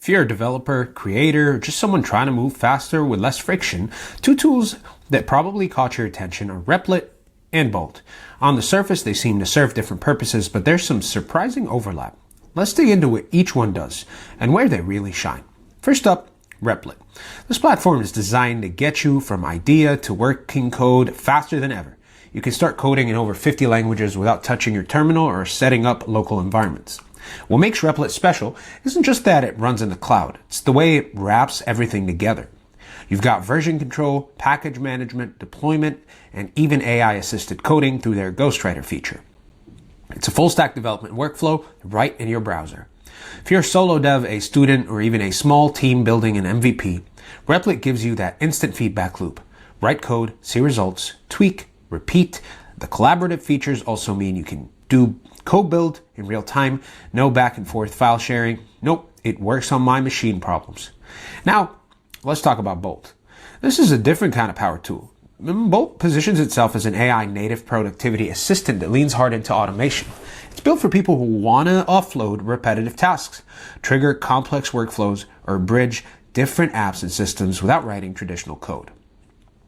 If you're a developer, creator, or just someone trying to move faster with less friction, two tools that probably caught your attention are Replit and Bolt. On the surface, they seem to serve different purposes, but there's some surprising overlap. Let's dig into what each one does and where they really shine. First up, Replit. This platform is designed to get you from idea to working code faster than ever. You can start coding in over 50 languages without touching your terminal or setting up local environments. What makes Replit special isn't just that it runs in the cloud, it's the way it wraps everything together. You've got version control, package management, deployment, and even AI-assisted coding through their Ghostwriter feature. It's a full-stack development workflow right in your browser. If you're a solo dev, a student, or even a small team building an MVP, Replit gives you that instant feedback loop. Write code, see results, tweak, repeat. The collaborative features also mean you can do code build in real time, no back and forth file sharing. Nope, it works on my machine problems. Now, let's talk about Bolt. This is a different kind of power tool. Bolt positions itself as an AI native productivity assistant that leans hard into automation. It's built for people who want to offload repetitive tasks, trigger complex workflows, or bridge different apps and systems without writing traditional code.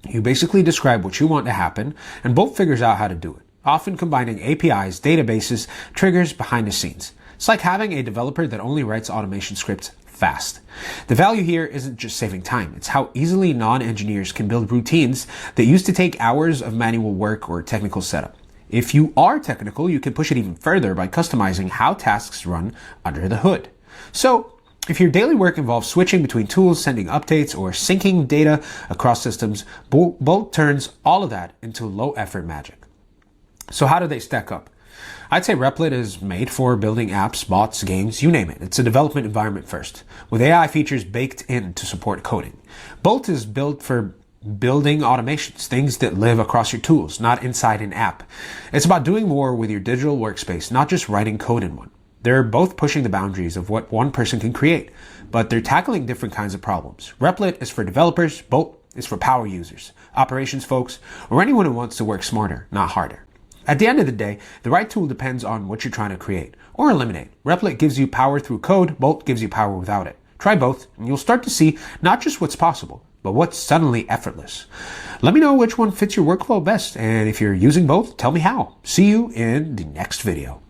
You basically describe what you want to happen, and Bolt figures out how to do it, often combining APIs, databases, triggers behind the scenes. It's like having a developer that only writes automation scripts fast. The value here isn't just saving time, it's how easily non-engineers can build routines that used to take hours of manual work or technical setup. If you are technical, you can push it even further by customizing how tasks run under the hood. So, if your daily work involves switching between tools, sending updates, or syncing data across systems, Bolt turns all of that into low-effort magic. So how do they stack up? I'd say Replit is made for building apps, bots, games, you name it. It's a development environment first, with AI features baked in to support coding. Bolt is built for building automations, things that live across your tools, not inside an app. It's about doing more with your digital workspace, not just writing code in one. They're both pushing the boundaries of what one person can create, but they're tackling different kinds of problems. Replit is for developers, Bolt is for power users, operations folks, or anyone who wants to work smarter, not harder. At the end of the day, the right tool depends on what you're trying to create or eliminate. Replit gives you power through code, Bolt gives you power without it. Try both, and you'll start to see not just what's possible, but what's suddenly effortless. Let me know which one fits your workflow best, and if you're using both, tell me how. See you in the next video.